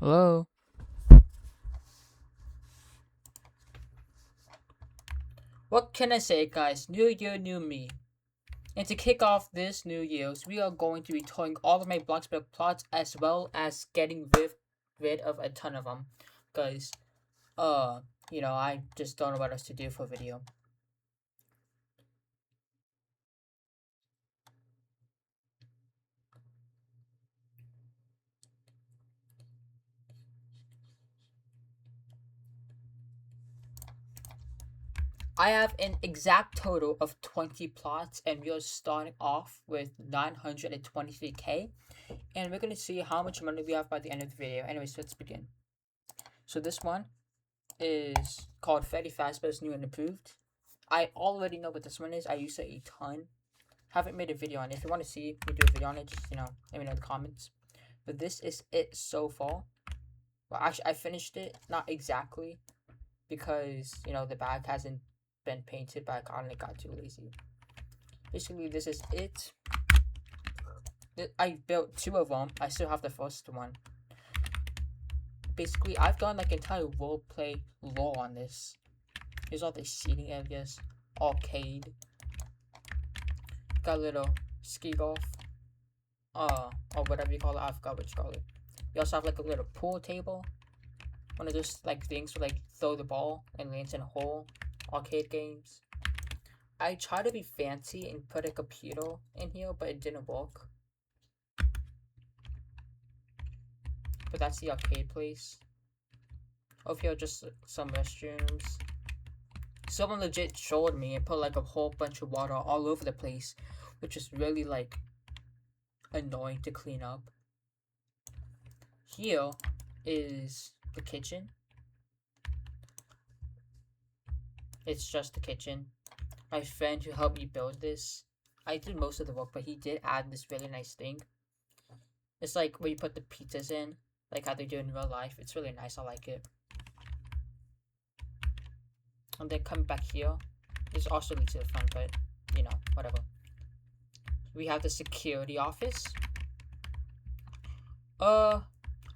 Hello. What can I say, guys? New year, new me. And to kick off this New Year's, we are going to be towing all of my bloxburg plots as well as getting rid of a ton of them. Because, uh, I just don't know what else to do for a video. I have an exact total of 20 plots, and we are starting off with 923k. And we're going to see how much money we have by the end of the video. Anyways, let's begin. So this one is called Freddy Fazbear's New and Improved. I already know what this one is. I use it a ton. Haven't made a video on it. If you want to see me do a video on it, just, let me know in the comments. But this is it so far. Well, actually, I finished it. Not exactly. Because, the bag hasn't been painted, but I kind of got too lazy. Basically, this is it. I built two of them. I still have the first one. Basically, I've done like entire roleplay lore on this. Here's all the seating areas. Arcade. Got a little ski golf. Or whatever you call it. I forgot what you call it. You also have like a little pool table. One of those like things where like throw the ball and lands in a hole. Arcade games. I tried to be fancy and put a computer in here, but it didn't work. But that's the arcade place. Over here, just some restrooms. Someone legit showed me and put like a whole bunch of water all over the place, which is really like annoying to clean up. Here is the kitchen. It's just the kitchen. My friend who helped me build this, I did most of the work, but he did add this really nice thing. It's like where you put the pizzas in, like how they do in real life. It's really nice. I like it. And then coming back here, this also leads to the front, but whatever. We have the security office. I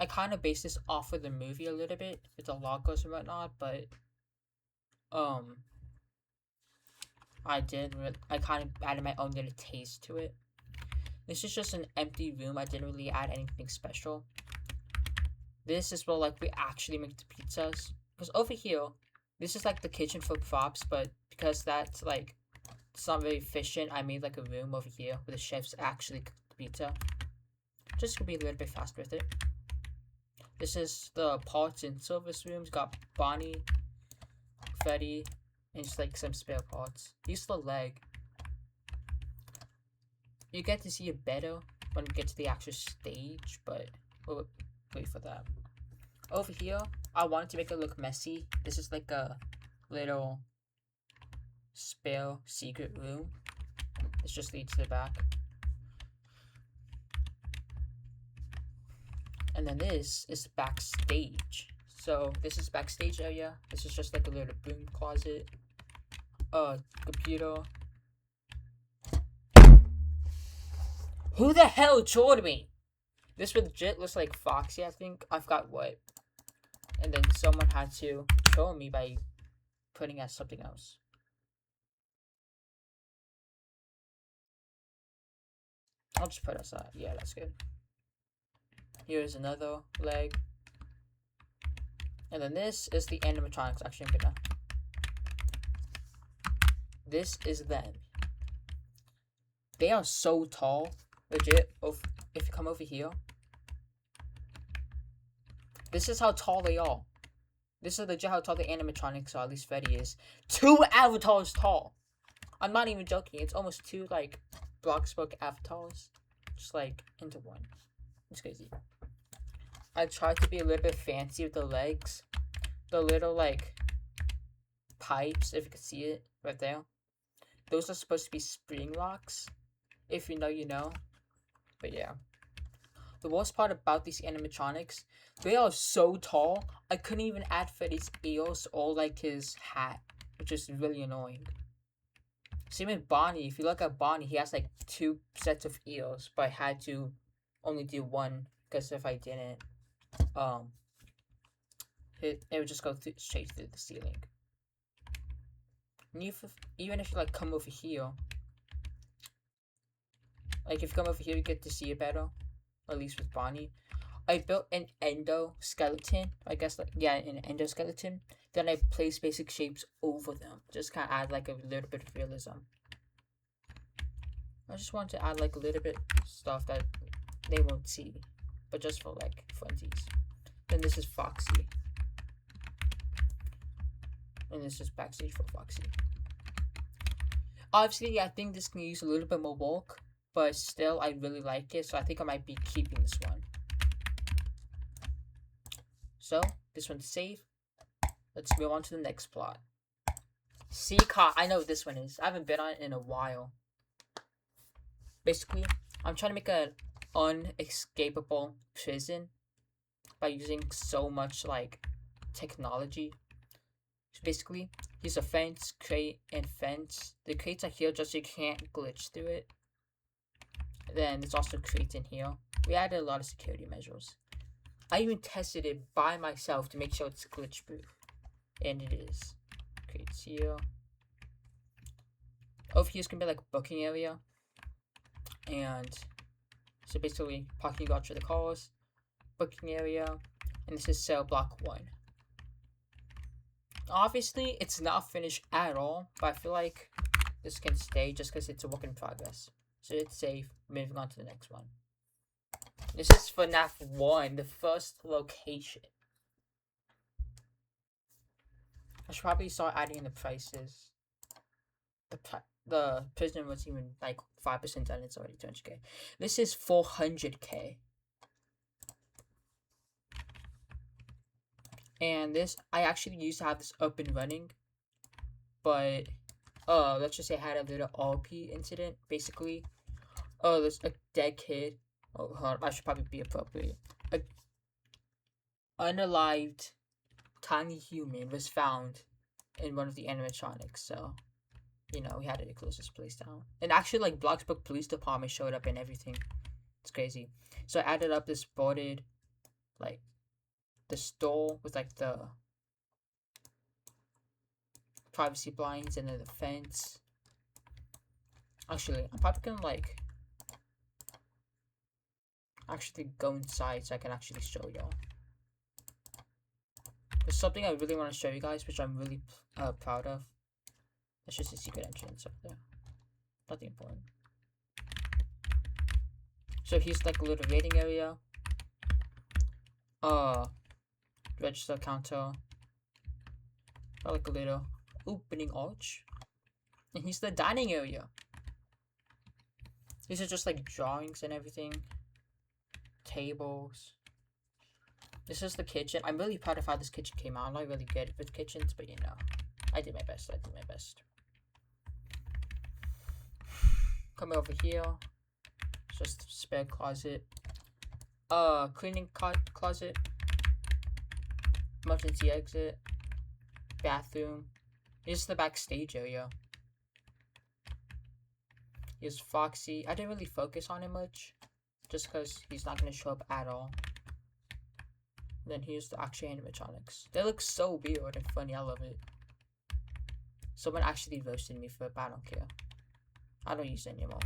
kind of based this off of the movie a little bit with the logos and whatnot, but I kind of added my own little taste to it. This is just an empty room. I didn't really add anything special. This is where like we actually make the pizzas. Because over here, this is like the kitchen for props, but because that's like it's not very efficient, I made like a room over here where the chefs actually cook the pizza. Just to be a little bit faster with it. This is the parts and service rooms. Got Bonnie, Freddy, and just like some spare parts. Use the leg. You get to see it better when we get to the actual stage, but we'll wait for that. Over here, I wanted to make it look messy. This is like a little spare secret room. This just leads to the back. And then this is backstage. So this is backstage area. This is just like a little broom closet. Computer. Who the hell told me? This legit looks like Foxy, I think. I forgot what. And then someone had to show me by putting as something else. I'll just put aside. Yeah, that's good. Here's another leg. And then this is the animatronics. Actually, I'm gonna. This is them. They are so tall. Legit. If you come over here. This is how tall they are. This is legit how tall the animatronics are. At least Freddy is. 2 avatars tall. I'm not even joking. It's almost 2 like bloxburg avatars. Just like into one. It's crazy. I tried to be a little bit fancy with the legs. The little like pipes, if you can see it right there. Those are supposed to be spring locks. If you know, you know. But yeah. The worst part about these animatronics, they are so tall, I couldn't even add Freddy's ears or like his hat, which is really annoying. Same with Bonnie. If you look at Bonnie, he has like 2 sets of ears, but I had to only do one because if I didn't, it would just go straight through the ceiling. And even if you like come over here, like if you come over here, you get to see it better. At least with Bonnie. I built an endoskeleton. I guess like yeah, an endoskeleton. Then I placed basic shapes over them. Just kind of add like a little bit of realism. I just want to add like a little bit stuff that they won't see, but just for like funsies. Then this is Foxy. And this is backstage for Foxy. Obviously, I think this can use a little bit more bulk, but still, I really like it, so I think I might be keeping this one. So, this one's safe. Let's move on to the next plot. Sea Car. I know what this one is. I haven't been on it in a while. Basically, I'm trying to make an unescapable prison by using so much, like, technology. So basically, here's a fence, crate, and fence. The crates are here just so you can't glitch through it. Then there's also crates in here. We added a lot of security measures. I even tested it by myself to make sure it's glitch proof. And it is. Crates here. Over here is gonna be like a booking area. And so basically parking lots for the cars, booking area, and this is cell block 1. Obviously, it's not finished at all, but I feel like this can stay just because it's a work in progress. So it's safe. Moving on to the next one. This is FNAF 1, the first location. I should probably start adding in the prices. The prison was even like 5% done, it's already 200k. This is 400k. And this, I actually used to have this up and running, but let's just say I had a little RP incident. Basically, there's a dead kid. Oh, hold on, I should probably be appropriate. A unalived tiny human was found in one of the animatronics, so you know we had to close this place down. And actually, like Bloxburg Police Department showed up and everything. It's crazy. So I added up this boarded, like, the store with like the privacy blinds and then the fence. Actually, I'm probably gonna like actually go inside so I can actually show y'all. There's something I really want to show you guys, which I'm really proud of. That's just a secret entrance up there. Nothing important. So here's like a little waiting area. Register counter. Got like a little opening arch. And here's the dining area. These are just like drawings and everything. Tables. This is the kitchen. I'm really proud of how this kitchen came out. I'm not really good with kitchens, but you know, I did my best. Come over here. It's just a spare closet. Cleaning closet. Emergency exit. Bathroom. Here's the backstage area. Here's Foxy. I didn't really focus on him much, just because he's not going to show up at all. And then here's the actual animatronics. They look so weird and funny. I love it. Someone actually roasted me for it, but I don't care. I don't use it anymore.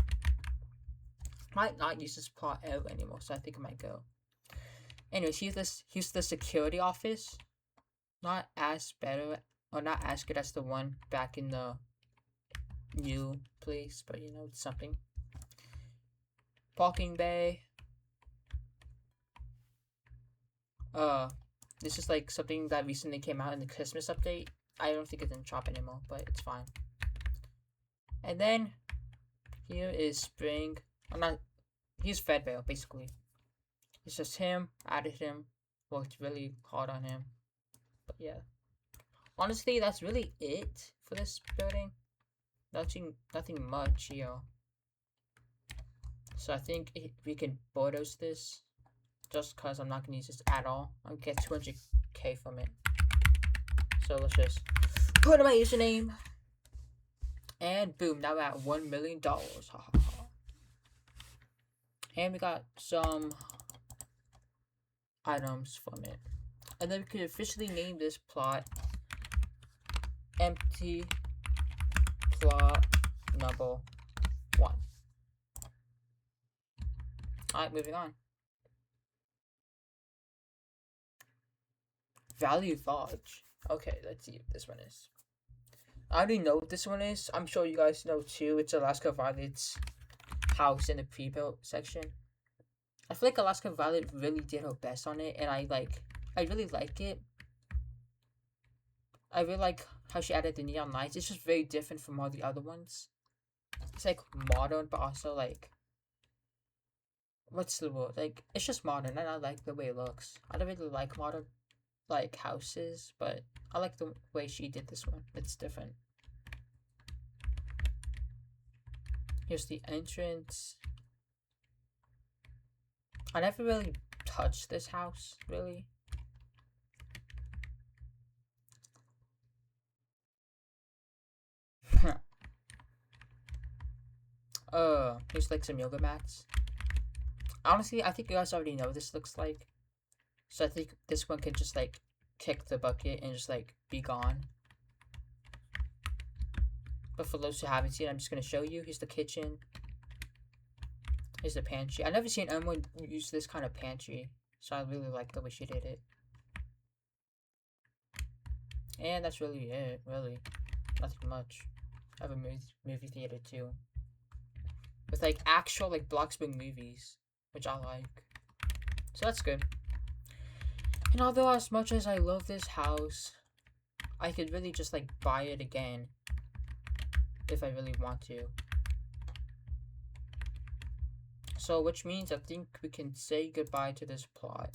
Might not use this plot ever anymore, so I think I might go. Anyways, here's the security office. Not as better, or not as good as the one back in the new place, but you know, it's something. Parking bay. This is like something that recently came out in the Christmas update. I don't think it's in shop anymore, but it's fine. And then here is Spring. He's Fedvale, basically. It's just him. Added him. Worked really hard on him. But yeah. Honestly, that's really it for this building. Nothing much here. So I think we can bulldoze this. Just because I'm not going to use this at all. I'll get 200k from it. So let's just put in my username. And boom, now we're at $1 million. Ha ha ha. And we got some items from it. And then we could officially name this plot empty plot number 1. Alright, moving on. Value Lodge. Okay, let's see what this one is. I already know what this one is. I'm sure you guys know too. It's Alaska Violet's house in the pre-built section. I feel like Alaska Violet really did her best on it, and I really like it. I really like how she added the neon lights. It's just very different from all the other ones. It's like modern, but also like, what's the word? Like, it's just modern, and I like the way it looks. I don't really like modern like houses, but I like the way she did this one. It's different. Here's the entrance. I never really touched this house, really. Here's like some yoga mats. Honestly, I think you guys already know what this looks like. So I think this one can just like kick the bucket and just like be gone. But for those who haven't seen it, I'm just gonna show you. Here's the kitchen. Here's the pantry. I've never seen anyone use this kind of pantry, so I really like the way she did it. And that's really it, really. Nothing much. I have a movie theater too. With like actual like bloxburg movies, which I like. So that's good. And although as much as I love this house, I could really just like buy it again if I really want to. So which means I think we can say goodbye to this plot.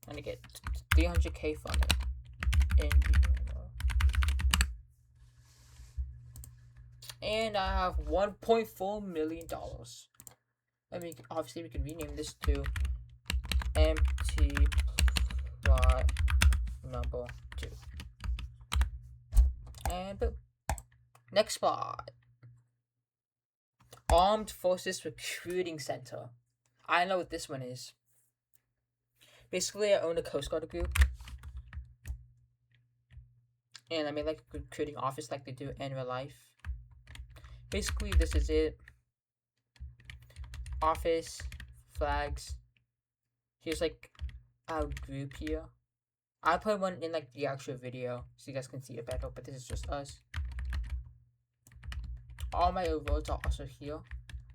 I'm gonna get 300k from it. And I have $1.4 million. I mean, obviously we can rename this to empty plot number 2. And boom. Next plot. Armed Forces Recruiting Center. I know what this one is. Basically, I own a Coast Guard group. And I made like a recruiting office like they do in real life. Basically, this is it. Office, flags. Here's like our group here. I'll put one in like the actual video so you guys can see it better, but this is just us. All my awards are also here,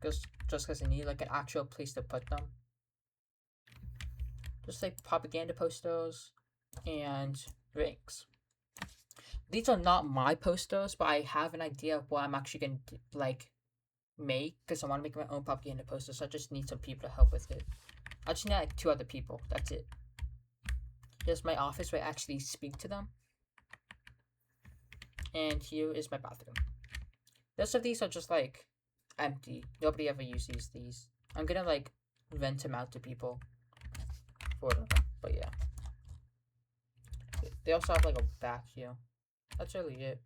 just because I need like an actual place to put them. Just like propaganda posters and rings. These are not my posters, but I have an idea of what I'm actually gonna like make, because I want to make my own propaganda posters. So I just need some people to help with it. I just need like 2 other people. That's it. Here's my office where I actually speak to them. And here is my bathroom. The rest of these are just like empty. Nobody ever uses these. I'm gonna like rent them out to people for them. But yeah. They also have like a back here. That's really it.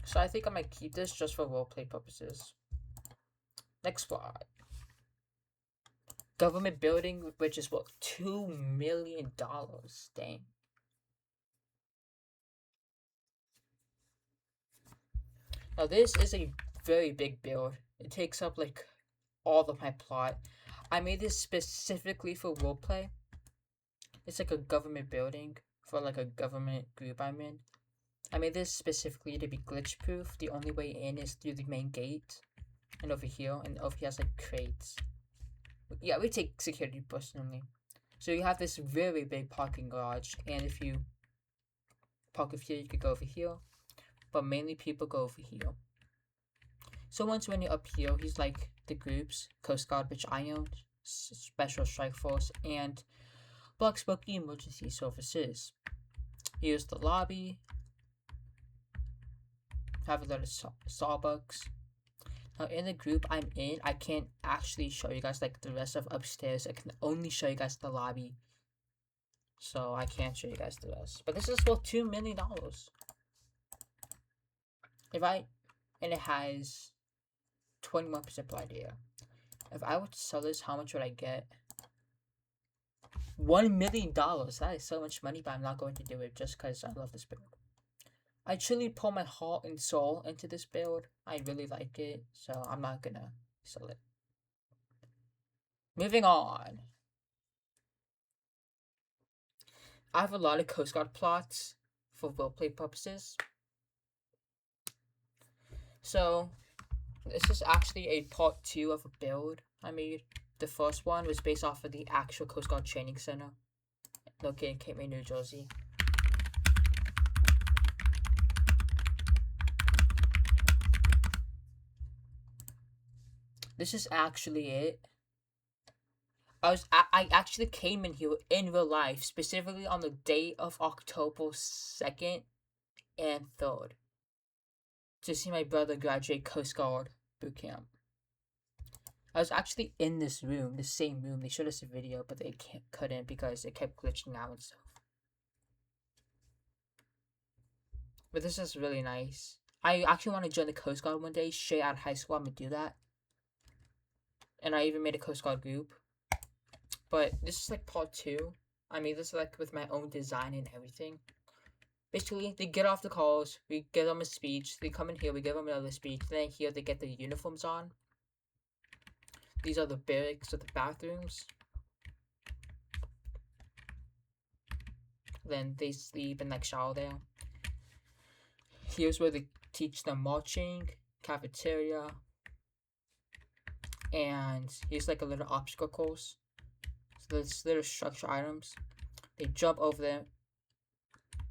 So I think I might keep this just for roleplay purposes. Next plot. Government building, which is worth $2 million. Dang. Now this is a very big build. It takes up like all of my plot. I made this specifically for roleplay. It's like a government building for like a government group I'm in. I made this specifically to be glitch proof. The only way in is through the main gate. And over here has like crates. Yeah, we take security personally. So you have this very big parking garage, and if you park over here, you could go over here. But mainly people go over here. So once when you're up here, he's like the groups, Coast Guard, which I own, Special Strike Force, and bloxburg Emergency Services. Here's the lobby. Have a little Starbucks. Now in the group I'm in, I can't actually show you guys like the rest of upstairs. I can only show you guys the lobby. So I can't show you guys the rest. But this is worth $2 million. And it has 21% idea. If I were to sell this, how much would I get? $1 million. That is so much money, but I'm not going to do it just because I love this build. I truly pour my heart and soul into this build. I really like it, so I'm not gonna sell it. Moving on. I have a lot of Coast Guard plots for roleplay purposes. So, this is actually a part 2 of a build I made. The first one was based off of the actual Coast Guard Training Center located in Cape May, New Jersey. This is actually it. I actually came in here in real life, specifically on the day of October 2nd and 3rd, to see my brother graduate Coast Guard boot camp. I was actually in this room, the same room. They showed us a video, but they couldn't because it kept glitching out and stuff. But this is really nice. I actually want to join the Coast Guard one day. Straight out of high school, I'm going to do that. And I even made a Coast Guard group. But this is like part 2. I made this like with my own design and everything. Basically, they get off the calls. We give them a speech. They come in here. We give them another speech. Then here they get the uniforms on. These are the barracks with the bathrooms. Then they sleep and like shower there. Here's where they teach them marching, cafeteria, and here's like a little obstacle course. So there's little structure items. They jump over there,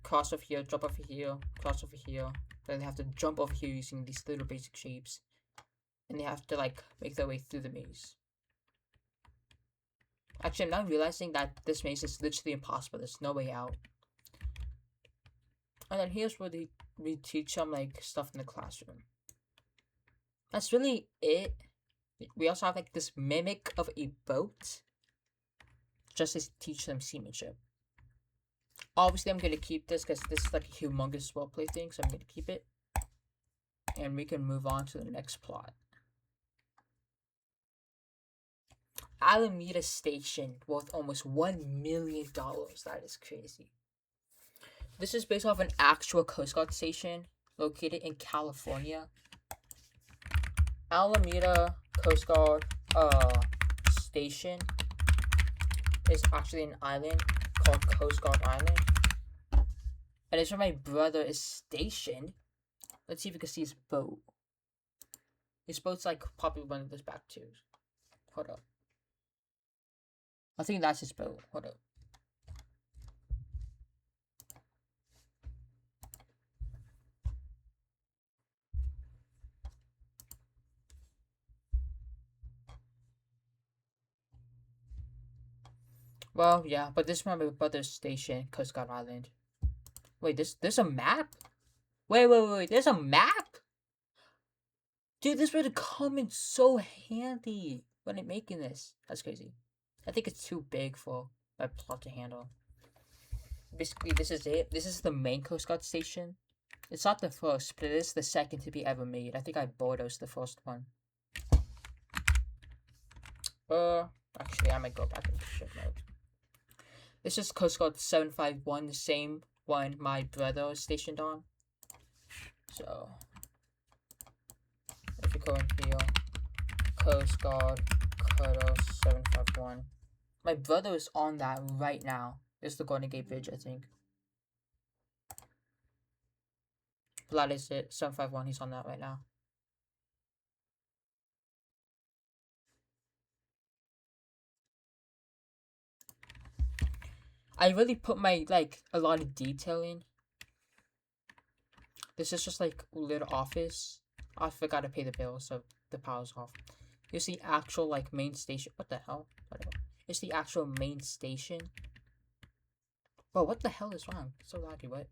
cross over here, jump over here, cross over here. Then they have to jump over here using these little basic shapes. And they have to like make their way through the maze. Actually, I'm now realizing that this maze is literally impossible. There's no way out. And then here's where we teach them like stuff in the classroom. That's really it. We also have like this mimic of a boat, just to teach them seamanship. Obviously, I'm gonna keep this because this is like a humongous roleplay thing, so I'm gonna keep it. And we can move on to the next plot. Alameda Station, worth almost $1 million. That is crazy. This is based off an actual Coast Guard station located in California. Alameda Coast Guard station is actually an island called Coast Guard Island. And it's where my brother is stationed. Let's see if we can see his boat. His boat's like probably one of those back twos. Hold up. I think that's his boat. Hold up. Well, yeah, but this is my brother's station, Coast Guard Island. Wait, there's a map? Wait, there's a map? Dude, this would have come in so handy when I'm making this. That's crazy. I think it's too big for my plot to handle. Basically, this is it. This is the main Coast Guard station. It's not the first, but it is the second to be ever made. I think I bought us the first one. Actually, I might go back into ship mode. This is Coast Guard 751, the same one my brother was stationed on. So, if you go in here, Coast Guard Cutter 751. My brother is on that right now. It's the Golden Gate Bridge, I think. But that is it. 751, he's on that right now. I really put my, like, a lot of detail in. This is just, like, a little office. I forgot to pay the bill, so the power's off. Here's the actual, like, main station. What the hell? Whatever. It's the actual main station. Whoa, what the hell is wrong? It's so laggy, what?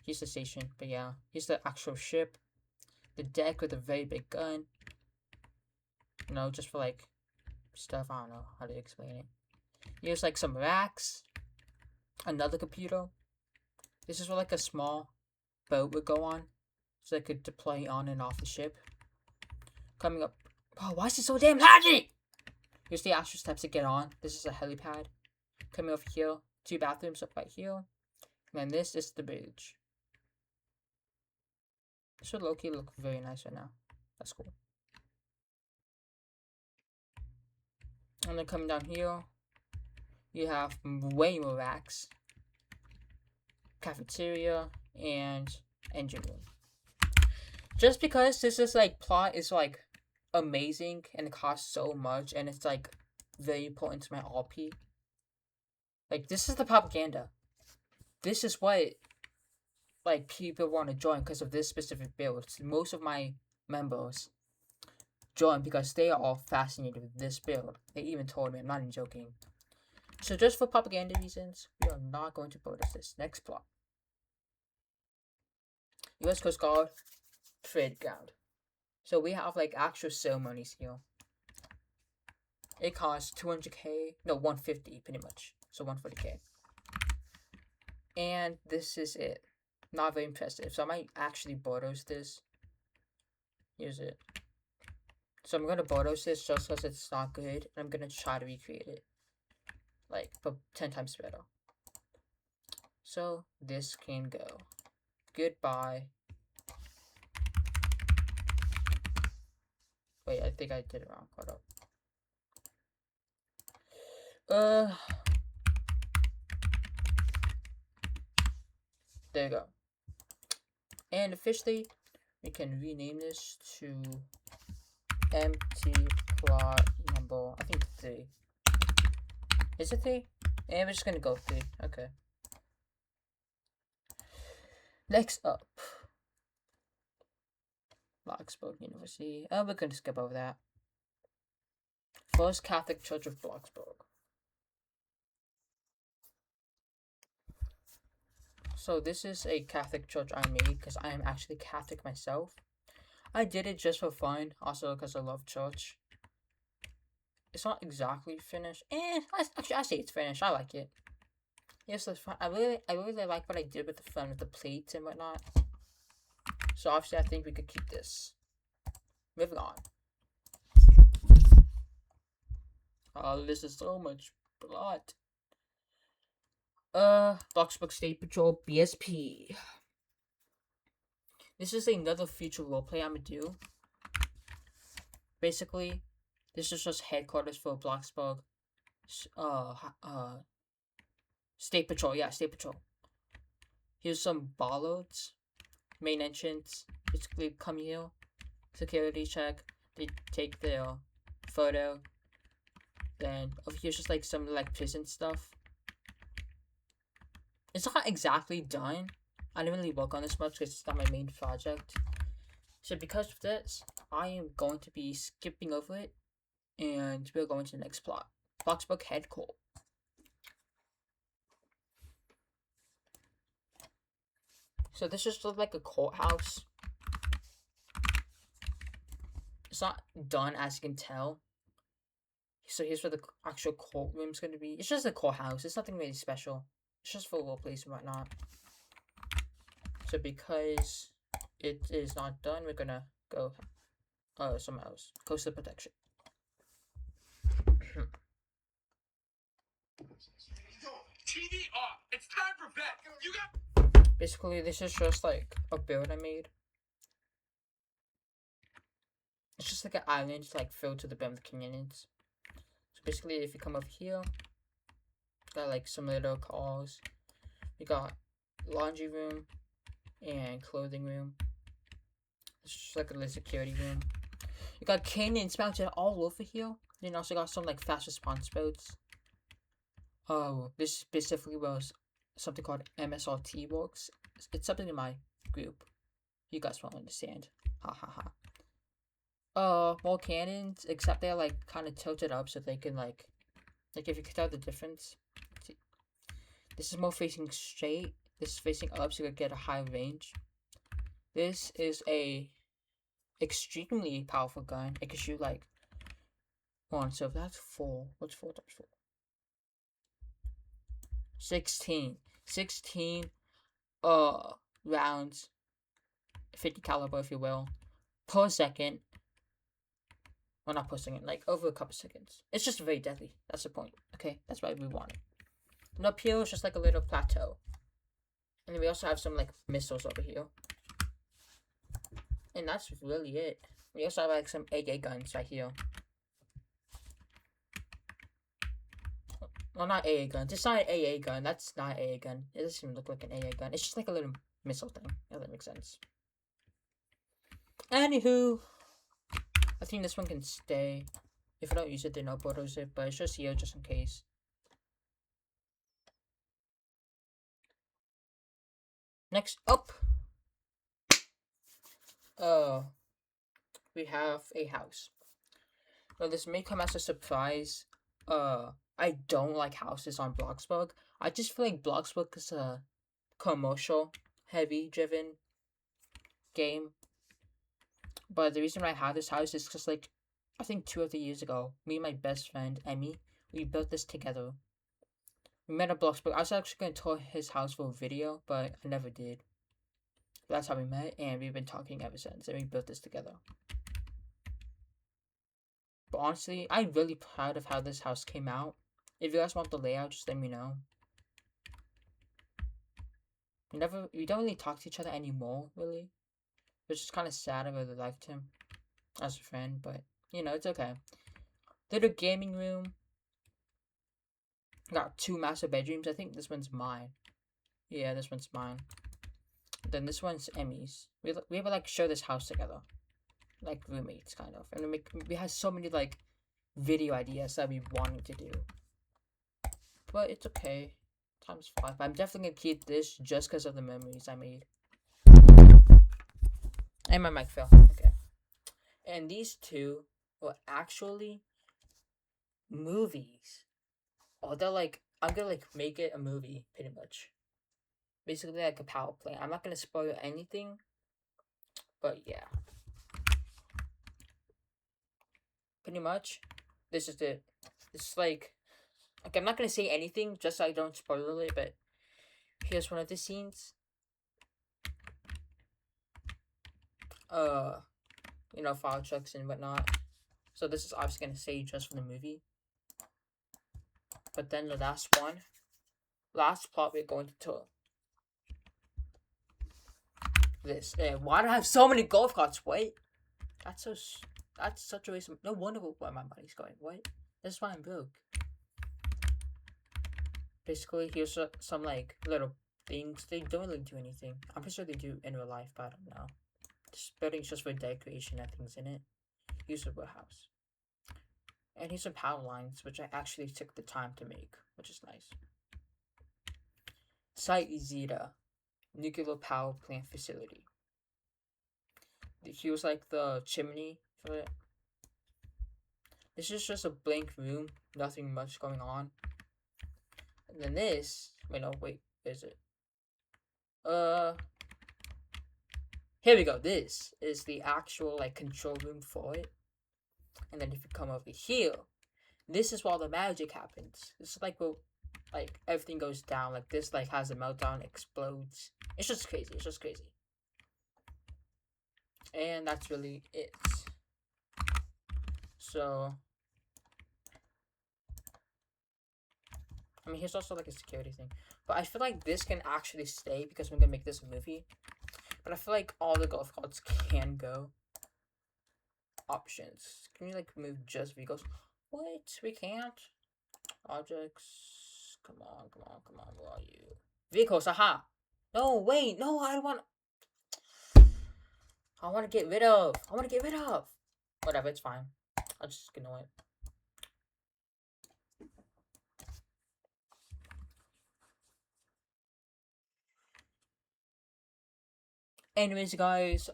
Here's the station, but yeah. Here's the actual ship. The deck with a very big gun. You know, just for, like, stuff. I don't know how to explain it. Here's like some racks, another computer. This is where like a small boat would go on, so they could deploy on and off the ship. Coming up. Oh, why is it so damn laggy? Here's the actual steps to get on. This is a helipad. Coming over here. 2 bathrooms up right here. And then this is the bridge. This would low-key look very nice right now. That's cool. And then coming down here, you have way more racks, cafeteria, and engine room. Just because this is like plot is like amazing and it costs so much and it's like very important to my RP. Like this is the propaganda. This is what like people want to join because of this specific build. Most of my members join because they are all fascinated with this build. They even told me, I'm not even joking. So just for propaganda reasons, we are not going to purchase this. Next plot. US Coast Guard trade ground. So we have like actual ceremonies here. It costs 200k, no 150 pretty much. So 140k. And this is it. Not very impressive. So I might actually bulldoze this. Here's it. So I'm gonna bulldoze this just because it's not good. And I'm gonna try to recreate it. Like, but 10 times better. So this can go. Goodbye. Wait, I think I did it wrong. Hold up. There you go. And officially, we can rename this to empty plot number, I think 3. Is it 3? And we're just gonna go 3. Okay. Next up, Bloxburg University. Oh, we're gonna skip over that. First Catholic Church of Bloxburg. So this is a Catholic church I made because I am actually Catholic myself. I did it just for fun, also because I love church. It's not exactly finished. Actually, I say it's finished. I like it. Yes, that's fun. I really like what I did with the front, with the plates and whatnot. So obviously, I think we could keep this. Moving on. Oh, this is so much blood. Bloxburg State Patrol BSP. This is another future roleplay I'm gonna do. Basically, this is just headquarters for Bloxburg. State Patrol. Yeah, State Patrol. Here's some bollards. Main entrance. Basically, come here. Security check. They take their photo. Then over here's just like some like prison stuff. It's not exactly done. I didn't really work on this much because it's not my main project. So because of this, I am going to be skipping over it. And we're going to the next plot. Bloxburg Headquarters. So this is just like a courthouse. It's not done as you can tell. So here's where the actual courtroom's going to be. It's just a courthouse. It's nothing really special. It's just for roleplays and whatnot. So because it is not done, we're gonna go somewhere else. Coastal protection. TV off. It's time for bed. You got. Basically, this is just like a build I made. It's just like an island, like filled to the brim with canyons. So basically, if you come up here, got like some little cars. We got laundry room and clothing room. It's just like a little security room. You got cannons mounted all over here. Then also got some like fast response boats. Oh, this specifically was something called MSRT works. It's something in my group. You guys won't understand. Ha ha ha. More cannons, except they're like kind of tilted up so they can like if you can tell the difference. See, this is more facing straight. This is facing up so you can get a high range. This is a extremely powerful gun. It can shoot like 1. So if that's 4, what's 4 times 4? 16 rounds, 50 caliber if you will, per second. Well, not per second, like over a couple seconds. It's just very deadly. That's the point. Okay, that's why we want it. And up here is just like a little plateau. And then we also have some like missiles over here. And that's really it. We also have like some AA guns right here. Well, not AA guns. It's not an AA gun. That's not an AA gun. It doesn't even look like an AA gun. It's just like a little missile thing. Yeah, that makes sense. Anywho, I think this one can stay. If I don't use it, then I'll bulldoze it. But it's just here, just in case. Next up, we have a house. Well, this may come as a surprise. I don't like houses on Bloxburg. I just feel like Bloxburg is a commercial, heavy-driven game. But the reason why I have this house is because, like, I think 2 or 3 years ago, me and my best friend, Emmy, we built this together. We met at Bloxburg. I was actually going to tour his house for a video, but I never did. That's how we met, and we've been talking ever since, and we built this together. But honestly, I'm really proud of how this house came out. If you guys want the layout, just let me know. We don't really talk to each other anymore, really. Which is kind of sad. I really liked him as a friend, but, you know, it's okay. Little gaming room. Got 2 master bedrooms. I think this one's mine. Yeah, this one's mine. Then this one's Emmy's. We ever like share this house together, like roommates, kind of. And we had so many like video ideas that we wanted to do, but it's okay. Time's flies. But I'm definitely gonna keep this just because of the memories I made. And my mic fell. Okay. And these 2 were actually movies. Oh, they're like, I'm gonna like make it a movie, pretty much. Basically like a power plant. I'm not gonna spoil anything, but yeah. Pretty much, this is it. It's like I'm not gonna say anything just so I don't spoil it, but here's one of the scenes. You know, fire trucks and whatnot. So this is obviously gonna say just for the movie. But then the last plot we're going to tour. This. Why do I have so many golf carts? Wait. That's such a waste of... No wonder where my money's going. What? That's why I'm broke. Basically, here's some, like, little things. They don't really do anything. I'm pretty sure they do in real life, but I don't know. This building's just for decoration and things in it. Here's a warehouse. And here's some power lines, which I actually took the time to make, which is nice. Site Zeta. Nuclear power plant facility. Here's like the chimney for it. This is just a blank room, nothing much going on. And then this, wait, is it? Here we go. This is the actual like control room for it. And then if you come over here, this is where all the magic happens. This is like where like everything goes down. Like this like has a meltdown, explodes. It's just crazy. It's just crazy. And that's really it. So I mean, here's also like a security thing. But I feel like this can actually stay because we're gonna make this a movie. But I feel like all the golf carts can go. Options. Can you like move just vehicles? What? We can't? Objects. Come on. Where are you? Vehicles, aha! No, wait, no, I want to get rid of. Whatever, it's fine. I'll just ignore it. Anyways, guys,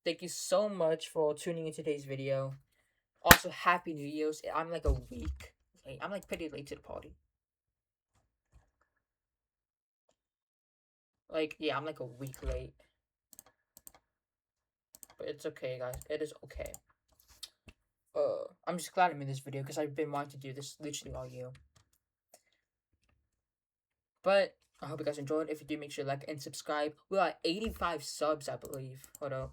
thank you so much for tuning in today's video. Also, Happy New Year's. I'm like a week late. I'm like pretty late to the party. Like, yeah, I'm like a week late. But it's okay, guys. It is okay. I'm just glad I'm in this video because I've been wanting to do this literally all year. But I hope you guys enjoyed. If you do, make sure to like and subscribe. We're at 85 subs, I believe. Hold up.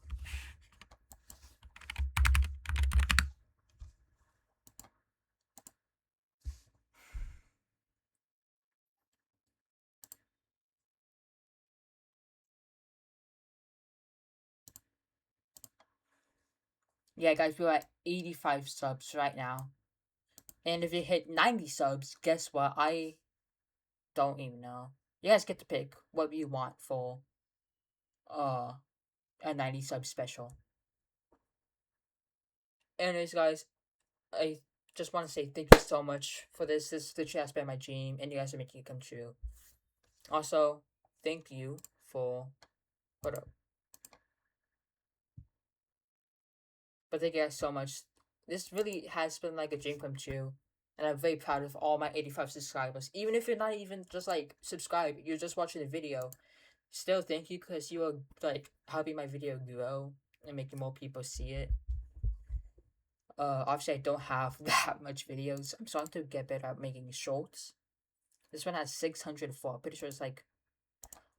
Yeah, guys, we're at 85 subs right now. And if it hit 90 subs, guess what? I don't even know. You guys get to pick what you want for uh a 90 sub special. Anyways, guys, I just want to say thank you so much for this. This literally has been my dream, and you guys are making it come true. Also, thank you for hold up. But thank you guys so much. This really has been like a dream come true. And I'm very proud of all my 85 subscribers. Even if you're not even just like subscribed, you're just watching the video. Still, thank you because you are like helping my video grow and making more people see it. Obviously, I don't have that much videos. I'm starting to get better at making shorts. This one has 604. I'm pretty sure it's like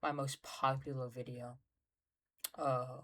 my most popular video. Uh,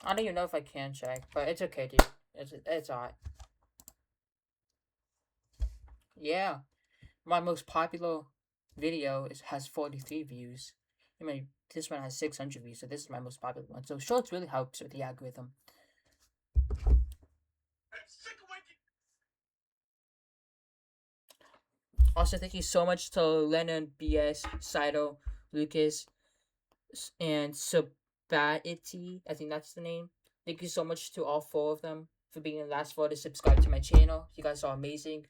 I don't even know if I can check, but it's okay, dude. It's alright. Yeah, my most popular video has 43 views. I mean, this one has 600 views, so this is my most popular one. So shorts really helps with the algorithm. Also, thank you so much to Lennon, BS, Saito, Lucas, and Sabatity. I think that's the name. Thank you so much to all four of them for being the last four to subscribe to my channel. You guys are amazing.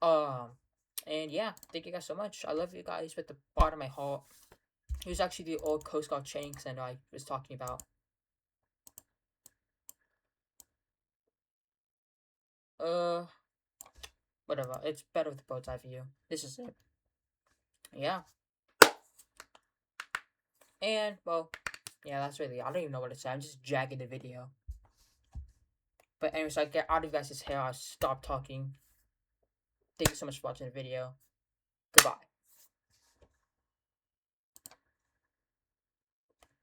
Um, and yeah, thank you guys so much. I love you guys with the bottom of my heart. It was actually the old Coast Guard training center I was talking about. Uh, whatever. It's better with the bird's eye view. This is it. Yeah. And well, yeah, that's really. I don't even know what to say. I'm just dragging the video. But anyways, I get out of you guys' hair. I'll stop talking. Thank you so much for watching the video. Goodbye.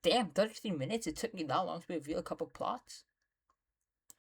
Damn, 33 minutes? It took me that long to reveal a couple plots?